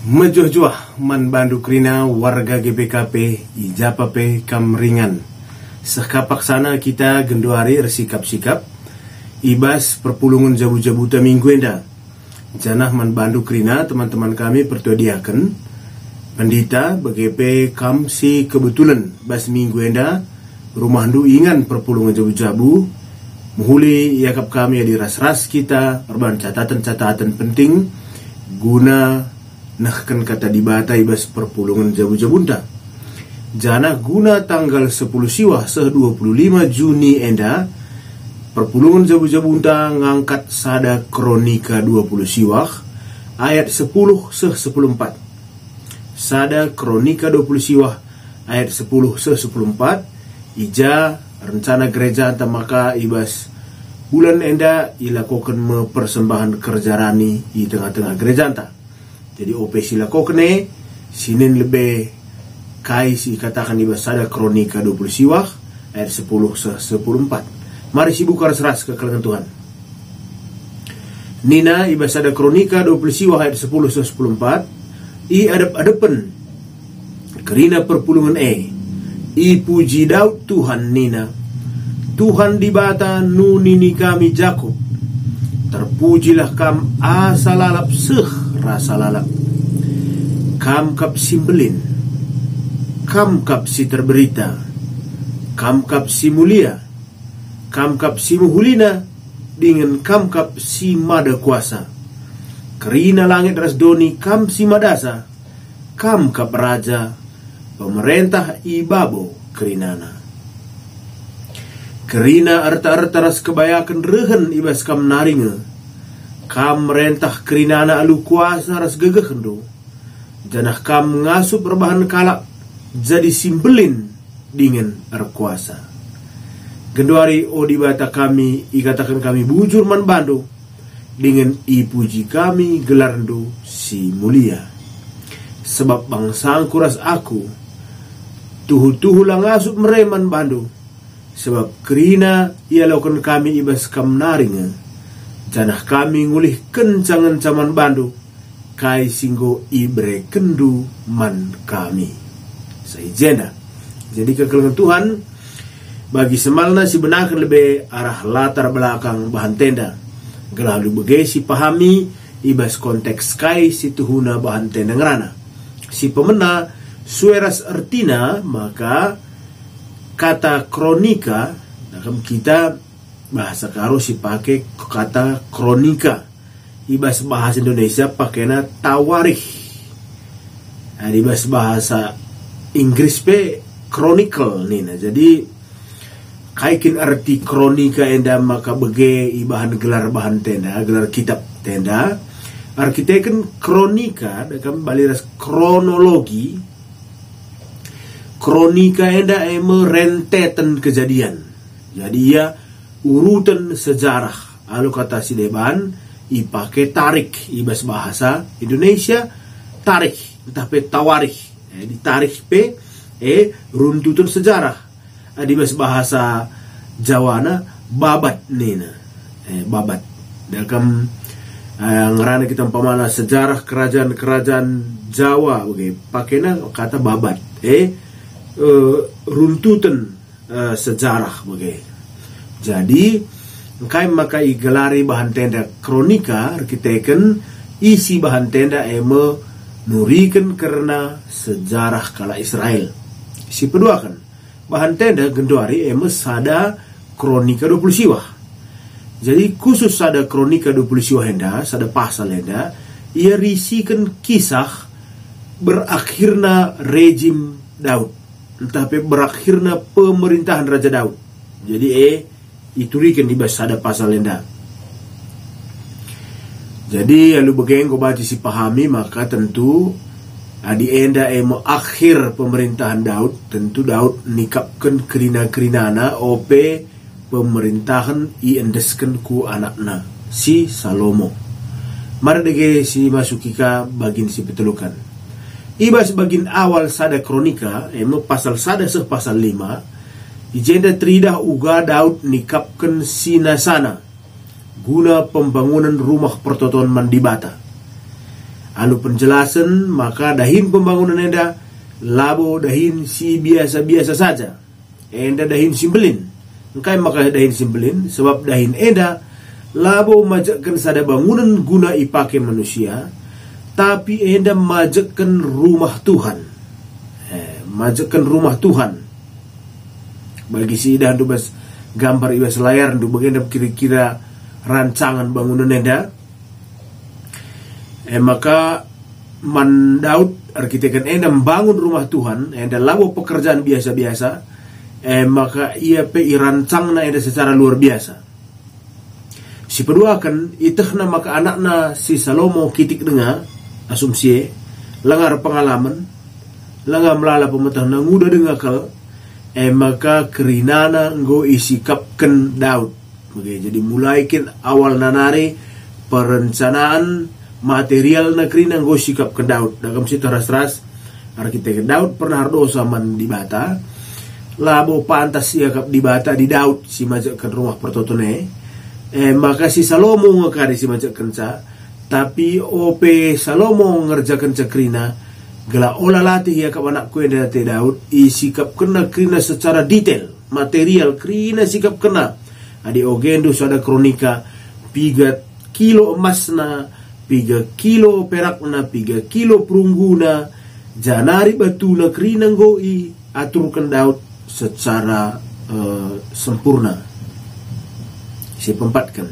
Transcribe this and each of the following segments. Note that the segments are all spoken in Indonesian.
Mejoh-joah man bandu krina warga GPKP ijapape kamringan. Sekapak sana kita gendoari ersikap-sikap ibas perpulungan jabu-jabuta minggu enda. Janah man bandu krina teman-teman kami pertuadiakan pendita BGP kam si kebetulan bas minggu enda rumah ndu ingan perpulungan jabu-jabu muhuli yakap kami di ras-ras kita erban catatan-catatan penting guna nahkan kata dibata ibas perpulungan jabu-jabunta. Jana guna tanggal 10 siwah seh 25 Juni enda perpulungan jabu-jabunta ngangkat sada kronika 20 siwah ayat 10 seh 14. Sada kronika 20 siwah ayat 10 seh 14 ija rencana gereja anta maka ibas bulan enda ilakokan mempersembahan kerja rani di tengah-tengah gereja anta. Jadi OP sila kokne sinin lebih kai si katakan ibas sada kronika 20 siwah ayat 10 14. Mari si buka ras ke kalangan Tuhan. Nina ibas sada kronika 20 siwah ayat 10 14. I adep-adepen kerina perpulungan I puji Daud Tuhan Nina. Tuhan dibata nunini kami Jakub. Terpujilah kam asalalap rasa lalap. Kam kap simbelin, kam kap si terberita, kam kap si mulia, kam kap si muhulina, dengan kam kap si mada kuasa. Kerina langit ras doni kam si madasa, kam kap raja, pemerintah ibabo kerinana. Kerina arta-arta ras kebayakan rehen ibas kam naringa. Kam merentah kerinana alu kuasa ras gegeh kendo. Janah kam ngasup rebahan kalak jadi simbelin dingin erkuasa. Genduari o dibata kami ikatakan kami bujur man bandu dengan ipuji kami gelarndo si mulia. Sebab bangsang kuras aku tuhu-tuhu lang ngasup mereman bandu. Sebab kerina ia lakukan kami ibas kam naringa. Janah kami ngulih kencangan caman bandu kai singgo ibre kendu man kami. Saijena. Jadi kekelengan Tuhan bagi semalna si benakan lebih arah latar belakang bahan tenda. Gelalu begesi pahami ibas konteks kai si tuhuna bahan tenda ngerana. Si pemena sueras artina maka kata kronika dalam kita bahasa karo si pakai kata kronika. Ibas bahasa Indonesia pakainya tawarikh. Ibas bahasa Inggris pe chronicle nih. Jadi kaikin arti kronika enda maka bege ibahan gelar bahan tenda, gelar kitab tenda. Arkiteken kronika dalam baliras kronologi. Kronika enda merentetan kejadian. Jadi ya urutan sejarah. Lalu kata si deban ipake tarik ibas bahasa Indonesia tarik tapi tawarikh ditarik pe runtutan sejarah ibas bahasa Jawana babat nina babat dalam ngerana kita pamana sejarah kerajaan Jawa oke pakena kata babat runtutan sejarah oke. Jadi engkai maka igelari bahan tenda kronika arkiteken isi bahan tenda nurikan karena sejarah kala Israel. Si kedua kan bahan tenda genduari sada kronika 20 siwah. Jadi khusus sada kronika 20 siwah henda sada pasal henda ia risikan kisah berakhirna rejim Daud. Tetapi berakhirna pemerintahan Raja Daud. Jadi iturikan di sada pasal enda. Jadi lalu bagaimana kau baca si pahami maka tentu adi enda akhir pemerintahan Daud tentu Daud nikapkan kerina-kerinana ope pemerintahan iendeskan ku anakna si Salomo. Mari dege si masukika bagin si petelukan. Ibas bagin awal sada kronika pasal sada seh pasal 5 Ijenda tridah uga Daud nikapkan sinasana guna pembangunan rumah pertotoan mandibata. Alu penjelasan maka dahin pembangunan enda labo dahin si biasa-biasa saja. Enda dahin simbelin. Engkai maka dahin simbelin sebab dahin enda labo majakkan sada bangunan guna ipake manusia, tapi enda majakkan rumah Tuhan. Majakkan rumah Tuhan. Bagi si ida bas gambar ibas layar ndu bagenda kira-kira rancangan bangunan enda. Maka Daud arkitek enda membangun rumah Tuhan, enda labo pekerjaan biasa-biasa, maka ia pe irancangna enda secara luar biasa. Si kedua kan itahna maka anakna si Salomo kitik denga asumsi langar pengalaman, langar melala pemetahna nguda denga kal, maka kerinana nggo isikapkan Daud. Oke, jadi mulai kin awal nanare perencanaan material negeri nang go sikap ke Daud. Dalam situ ras-ras arkitek Daud pernah dosa man di bata. Labo pantas ia kap di bata di Daud si majakkan rumah pertotone. Maka si Salomo ngakari si majakkan sa. Tapi ope Salomo ngerjakan cakrina. Gela olah latih ia kap anak kue dari Daud. Isikap kena krina secara detail. Material krina sikap kena. Adi ogendo ada kronika 3 kilo emasna, 3 kilo perakna, 3 kilo perungguna, janari batuna krina goi aturkan Daud secara sempurna. Si pempatkan.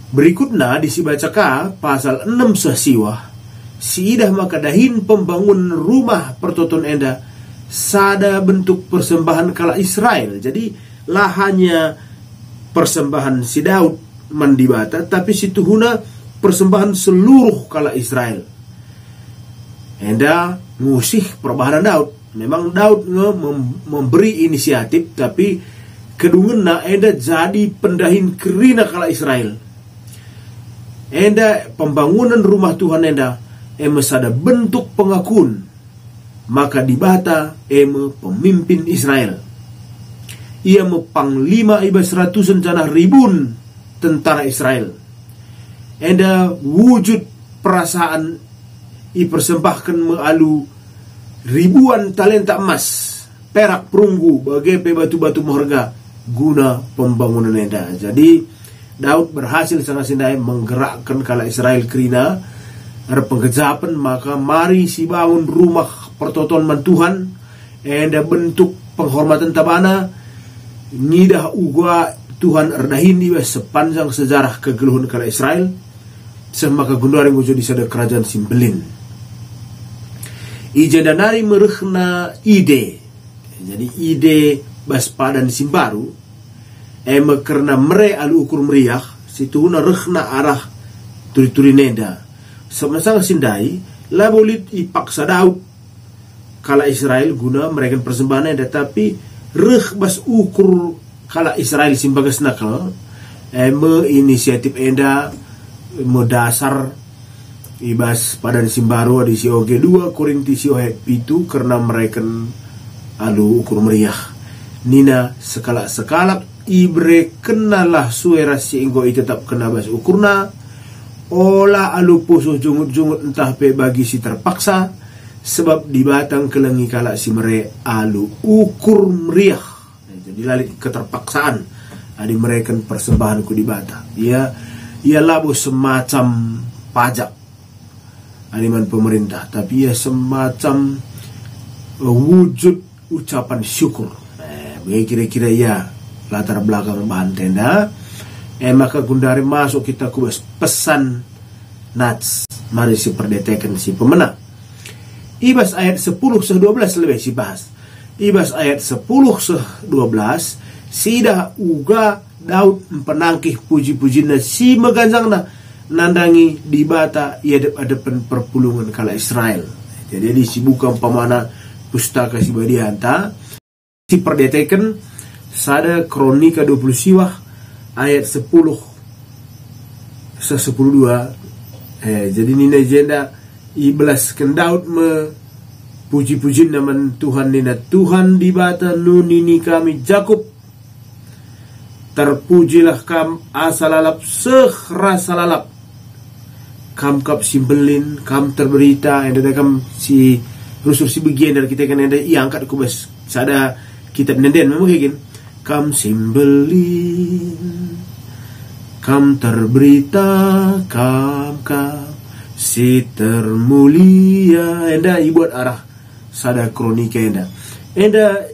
Berikutnya disibacakan pasal 6 sasiwah. Si idah maka dahin pembangun rumah pertoton enda sada bentuk persembahan kala Israel. Jadi lahannya persembahan si Daud mandibata, tapi si tuhuna persembahan seluruh kala Israel. Enda ngusih perbahanan Daud. Memang Daud memberi inisiatif, tapi kedungenna enda jadi pendahin kerina kala Israel. Enda pembangunan rumah Tuhan enda ada bentuk pengakuan. Maka dibata pemimpin Israel. Ia panglima ibas ratusan janah ribun tentara Israel. Enda wujud perasaan dipersembahkan mealu ribuan talenta emas, perak perunggu, bagai batu-batu berharga guna pembangunan enda. Jadi Daud berhasil sangat sindai menggerakkan kala Israel kerina ada pengejapan, maka mari si bangun rumah pertotonan Tuhan. Enda bentuk penghormatan tabana ngidah ugwa Tuhan erdahin di sepanjang sejarah kegeluhan kala Israel. Semaka gundaring wujud di sada kerajaan Simbelin. Ija danari merehna ide. Jadi ide bas padan Simbaru. Karena mere alu ukur meriah. Situ na rehna arah turi-turi nenda. Sama-sama sindai. Labolit ipaksa Daud kala Israel guna mereka persembahan nenda. Tapi reh bas ukur kala Israel simbagas nakal inisiatif enda dasar ibas padan Simbaru di sioge 2 Korinti siohe pitu karena mereka alu ukur meriah nina sekalak ibre kenalah suara si inggo tetap kena bas ukurna olah alu pusuh jungut-jungut entah pe bagi si terpaksa. Sebab di batang kelengi kala si mere alu ukur meriah. Jadi lalik keterpaksaan adi mereka persembahan ku di bata. Ia labu semacam pajak animan pemerintah, tapi ia semacam wujud ucapan syukur. Kira-kira ya latar belakang bahan tenda. Maka gundari masuk kita kubas pesan nats. Mari si perdetekan si pemenang. Ibas ayat 10-12 lebih si bahas. Ibas ayat 10-12 sidah uga Daud penangkih puji-pujina si meganjangna nandangi di bata ia depan perpulungan kala Israel. Jadi disibukan pamana pustaka si badianta si perdetekan sada kronika 20 siwah ayat 10 12. Jadi ini agenda ibelaskan Daud puji-puji nama Tuhan nina Tuhan di bata nunini kami Jakub terpujilah kam asalalap sehrasa lalap kam kap simbelin, kam terberita, enda kam si rusur si bagian dari kita kan enda iangkat kubas sada kitab nenden memang kayak kam simbelin, kam terberita, kam si termulia, enda ibuat arah sada kronika enda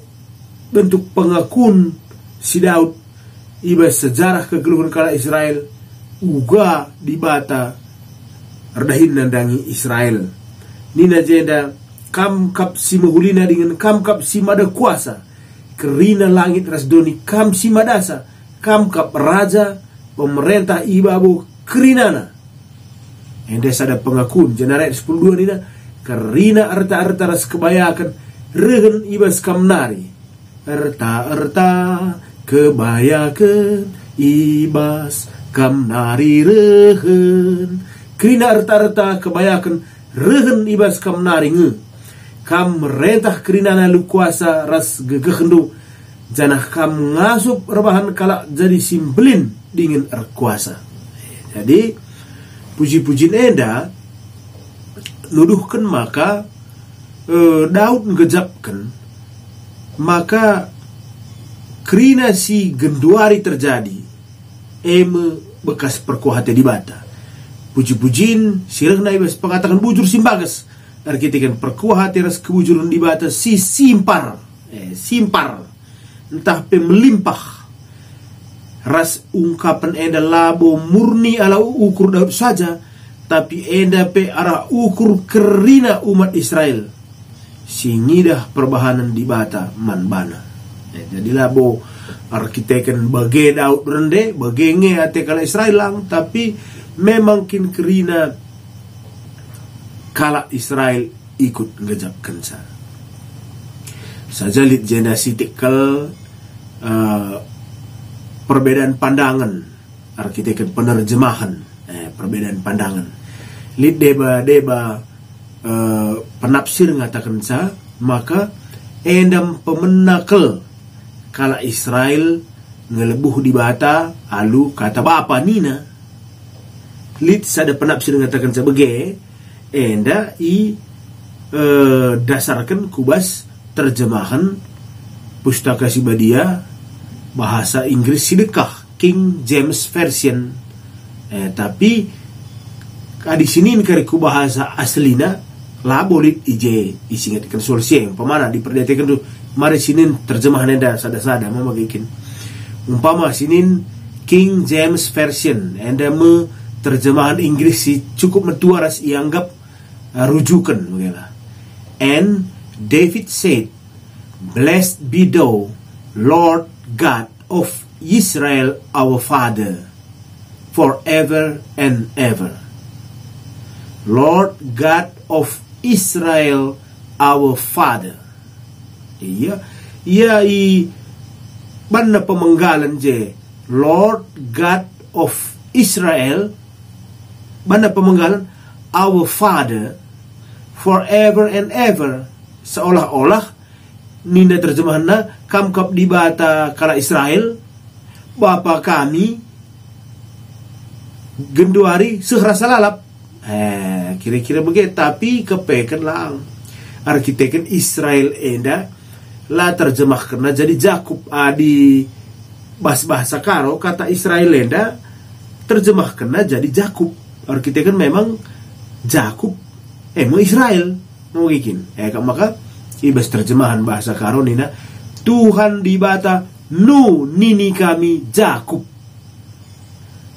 bentuk pengakuan si Daud iba sejarah kegeluhan kala Israel uga dibata redahin nandangi Israel nina jenda kam kap si mahulina dengan kam kap si mada kuasa kerina langit rasdoni kam si madasa kam kap raja pemerintah ibabu kerinana ende sada pengakuan jenaret 12 nina kerina arta ras kebayakan rehen ibas kamnari erta kebayakan ibas kamnari rehen kerina arta kebayakan rehen ibas kamnari kam merentah kerina nalu kuasa ras gegehendu janah kam ngasup rebahan kala jadi simbelin dingin erkuasa. Jadi puji-pujian enda nuduhkan maka Daud ngejapkan maka kerina si genduari terjadi bekas perkuahate di bata puji-pujin sirahna ibas pengatakan bujur simbagas arkitekan perkuahate ras kebujuran di bata si simpar entah melimpah ras ungkapan enda labo murni ala ukur Daud saja tapi enda pe arah ukur kerina umat Israel singidah perbahanan di bata manbana. Jadi labo arkiteken bage Daud rende bagenge ate kala Israel lang tapi memang kin kerina kala Israel ikut ngejapkan saja lit jenda sitikal perbedaan pandangan arkiteken penerjemahan perbedaan pandangan lit deba penafsir ngatakan maka endam pemenakal kala Israel ngelebuh di bata alu kata bapa nina lit sada penafsir ngatakan sebagai enda dasarkan kubas terjemahan pustaka Sibadia bahasa Inggris Sidekah King James Version tapi di sini kariku bahasa aslina labolit ije isingatkan solusi yang pemana diperdetekan tuh mari sinin terjemahan enda sada-sada mama bikin umpama sinin King James Version enda me terjemahan Inggris si cukup metuaras ianggap rujukan begala. And David said, "Blessed be thou, Lord God of Israel our Father, forever and ever." Lord God of Israel our Father. Iya mana pemenggalan je Lord God of Israel mana pemenggalan our Father forever and ever seolah-olah nina terjemahanna kam kap di bata kala Israel bapa kami genduari sehrasa lalap kira-kira begitu tapi kepekan lang arkiteken Israel enda la terjemah karena jadi Jakub di bahasa karo kata Israel enda terjemah karena jadi Jakub arkiteken memang Jakub emang Israel mau bikin maka ibas terjemahan bahasa karo nina Tuhan di bata nu nini kami Jakub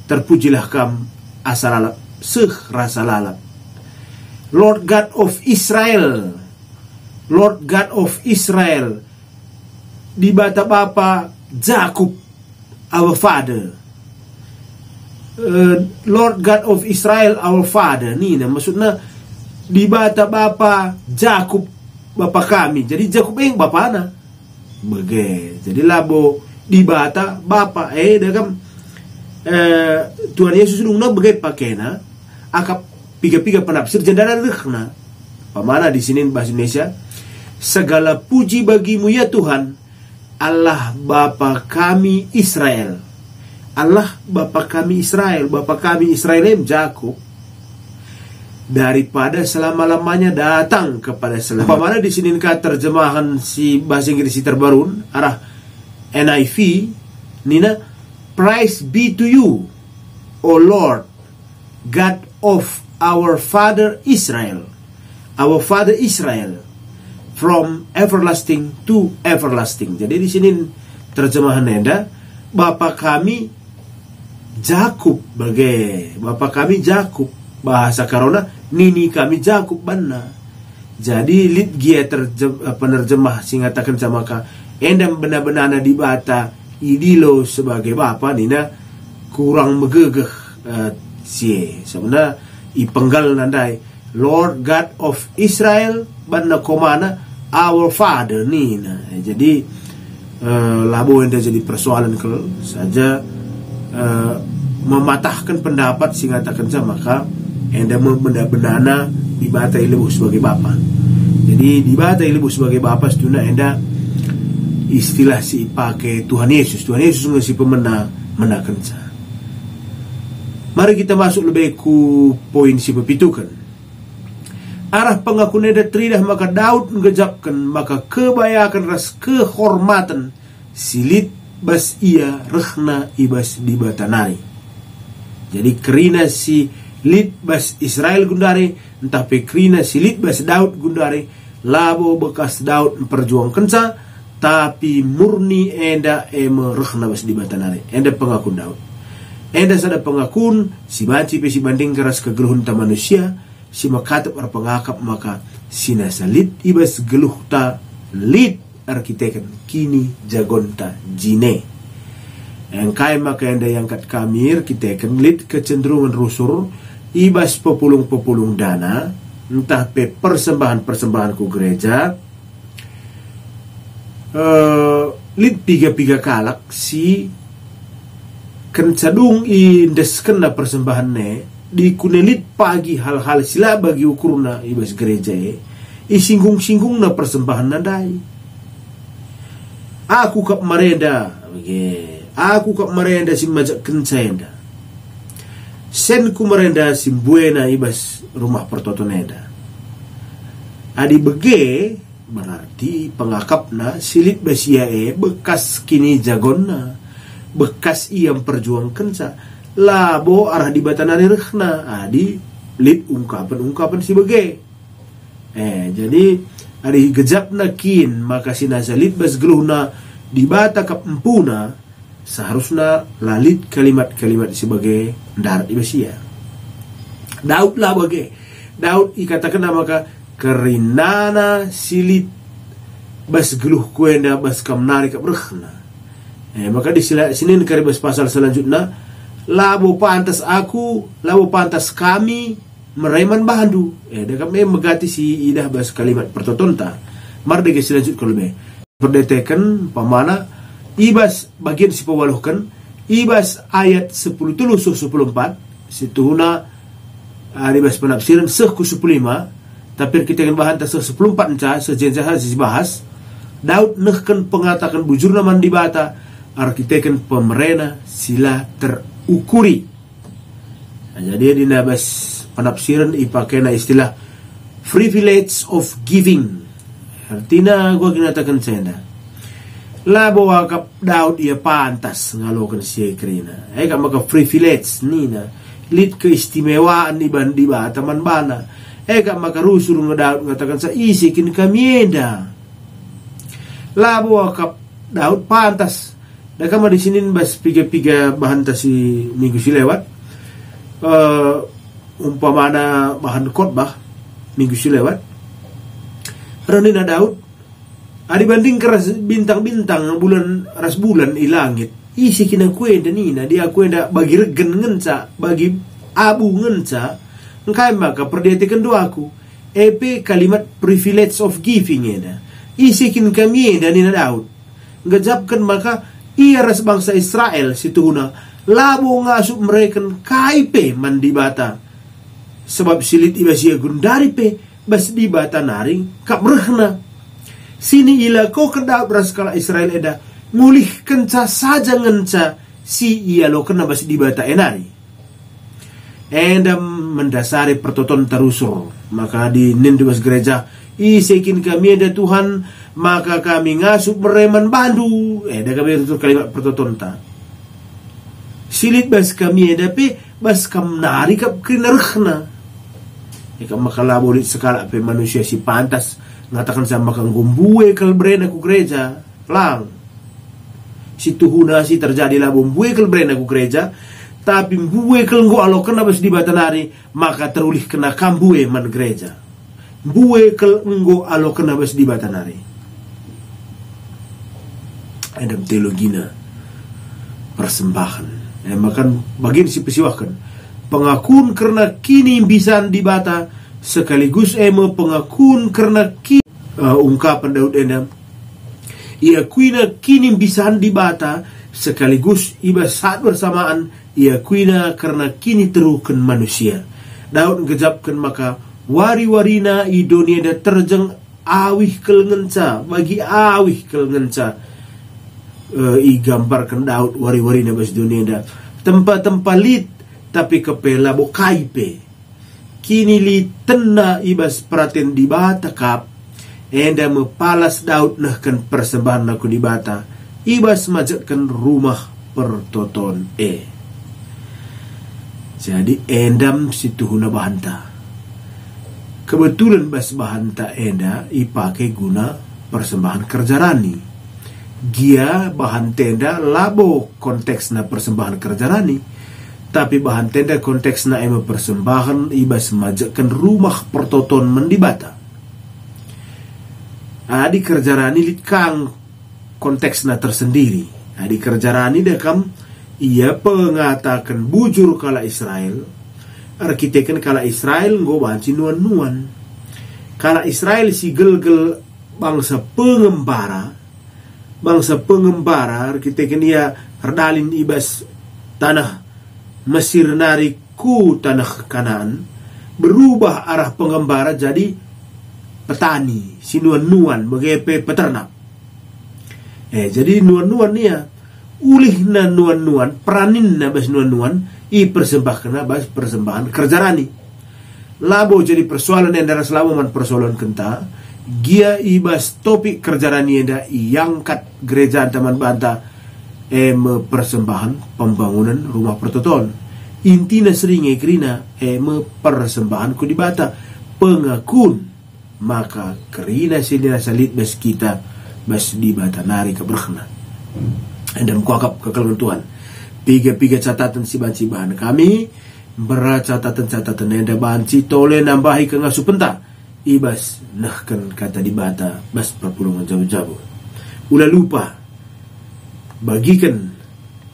terpujilah kam asalalap rasa lalap Lord God of Israel Lord God of Israel di bata bapa Jakub our father Lord God of Israel our father ni maksudnya di bata bapa Jakub bapa kami jadi Jakub yang bapa na bege jadi labo di bata bapa dakam Tuhan Yesus nungna bege pakena akap piga-piga penafsir jendana rehna pamana di sini bahasa Indonesia segala puji bagimu ya Tuhan Allah Bapa kami Israel Allah Bapa kami Israel Bapa kami Israel Jakub daripada selama-lamanya datang kepada selama. Apabila di sini terjemahan si bahasa Inggris terbaru arah NIV nina, praise be to you, O Lord, God of our father Israel, from everlasting to everlasting. Jadi di sini terjemahannya ada Bapa kami Jakub bahasa karona nini kami Jakub banna. Jadi lit gia penerjemah singatakan sama ka endam benar-benar di bata idilo sebagai bapa nina kurang megegeh sebenarnya ipenggal nandai Lord God of Israel banna komana our father nina. Jadi labo yang jadi persoalan kalau saja mematahkan pendapat singatakan sama maka enda benar-benar dibata ibu sebagai bapa. Jadi dibata ibu sebagai bapa setuna enda istilah si pakai Tuhan Yesus ngasih pemena menakensa. Mari kita masuk lebih ku poin si pepitukan. Arah pengakuan eda tridah maka Daud ngejapkan maka kebayakan ras kehormatan silit bas ia rehna ibas di batanari. Jadi kerina si lit bas Israel gundari entah pekrina si lit bas Daud gundari labo bekas Daud perjuang kenca tapi murni enda rehna bas di batanari. Enda pengakun Daud. Enda sada pengakun si banci pe si banding keras kegeluhun ta manusia si makatap ar pengakap maka sinasa lit ibas geluh ta lit arkiteken kini jagonta jine. Engkai maka enda yang kat kamir kiteken lit kecenderungan rusur ibas pepulung dana entah pe persembahan ku gereja lit piga kalak si kencadung indes kena persembahannya di kunelit pagi hal-hal sila bagi ukurna ibas gereja isinggung-singgung na persembahan nadai. Aku kap marenda si majak kencenda sen ku marenda si buena ibas rumah pertotoneda adi bege berarti pengakapna silit basiae bekas kini jagonna bekas iam perjuang kenca labo arah di batanari rehna adi lit ungkapan si bege jadi adi gejapna kin maka sinasa lit bas geluhna di bata kap empuna seharusnya lalit kalimat-kalimat sebagai darat ibasia. Daud lah bage Daud ikatakan maka kerinana silit bas geluh kuenda bas kamnari kap rehna. Maka di sini karibas pasal selanjutnya labo pantas kami mereman bahandu. Dia kami megati si idah bas kalimat pertotonta. Mardege selanjut kolbe. Perdetekan pamana ibas bagian si pewaluhkan ibas ayat 10 tuluh 10 4 situna ibas penafsiran ku 15 tapi kita akan bahan tas 10 4 enca sejenjah bahas Daud nehkan pengatakan bujur naman di bata arkiteken pemerena sila terukuri. Jadi di nabas penafsiran ipakena istilah privilege of giving. Artinya gua kinatakan senda labo kap Daud ia pantas ngalokan si kerina maka privilege nina lit keistimewaan di bata man bana maka rusur Daud ngatakan sa isikin kamienda labo kap Daud pantas kama di sini bas piga bahan si minggu si lewat umpamana bahan khotbah minggu si lewat Ranina Daud dibanding keras bintang-bintang ras bulan i langit isi kina kuenda nina dia kuenda bagi regen ngenca bagi abu ngenca engkai maka perdetikan doaku kalimat privilege of giving isi kin kami dan nina Daud ngejapkan maka ia ras bangsa Israel situhuna labo ngasup mereka kaipe mandibata sebab silit ibasia gundari pe bas di bata naring kap rehna sini ila kau kena beraskala Israel eda ngulih kenca saja ngenca si ia lo kena bas di bata enari endam mendasari pertoton terusur. Maka di nindibas gereja isekin kami ada Tuhan, maka kami ngasup bereman bandu. Eda kami itu kalimat pertoton ta. Silit bas kami ada pe bas kam nari kap kinarkhna. Ika makalabolit sekala pe manusia si pantas ngatakan sama kang gumbue kalbrena ku gereja lang. Si tuhuna si terjadilah bumbue kalbrena ku gereja, tapi mbue kelenggo alo kena bas di batanari, maka terulih kena kambue man gereja. Mbue kelenggo alo kena bas di batanari. Ada teologina persembahan. Makan bagian si pesiwahkan. Pengakuan karena kini bisa dibata sekaligus pengakuan karena kini ungkapan Daud endam. Ia kuina kini bisa dibata sekaligus iba saat bersamaan ia kuina karena kini terukan manusia. Daud ngejapkan maka wari-warina i dunia da terjeng awih kelengenca bagi awih kelengenca. I gambarkan Daud wari-warina bas dunia da tempat-tempat lit tapi kepela bo kaipe kini li tena ibas praten di bata kap enda mepalas Daud nahkan persembahan aku di bata ibas majakkan rumah pertoton jadi endam situhuna bahanta kebetulan bas bahanta enda ipakai guna persembahan kerjarani gia bahan tenda labo konteksna persembahan kerjarani tapi bahan tenda konteksna persembahan ibas majakkan rumah pertoton mendibata adi kerjarani litkang konteksna tersendiri. Adi kerjarani dekam ia pengatakan bujur kala Israel arkiteken kala Israel nggo banci nuan-nuan kala Israel si gel-gel bangsa pengembara arkiteken ia herdalin ibas tanah Mesir nari ku tanah Kanaan berubah arah pengembara jadi petani si nuan-nuan begepe peternak jadi nuan-nuan nia ulih na nuan-nuan peranin na bas nuan-nuan i persembahkan bas persembahan kerjarani labo jadi persoalan yang darah selawaman persoalan kenta gia ibas topik kerjarani enda iangkat gereja Taman Banta persembahan pembangunan rumah pertoton intina seringe kerina persembahan ku dibata pengakun maka kerina sini salit bas kita bas dibata nari keberkhna dan kuakap kekeluhan Tuhan piga catatan si bahan kami berat catatan enda banci tole nambahi ke ngasu penta ibas nahkan kata dibata bas perpulungan jauh-jauh ulah lupa bagikan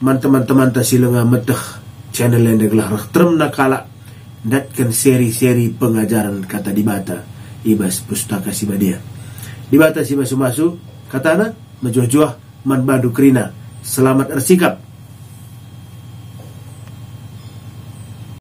teman-teman tasilenga metah channel yang deglah term nakala datkan seri-seri pengajaran kata dibata ibas pustaka sibadia dibata si masu-masu katana menjuah-juah man badu kerina selamat ersikap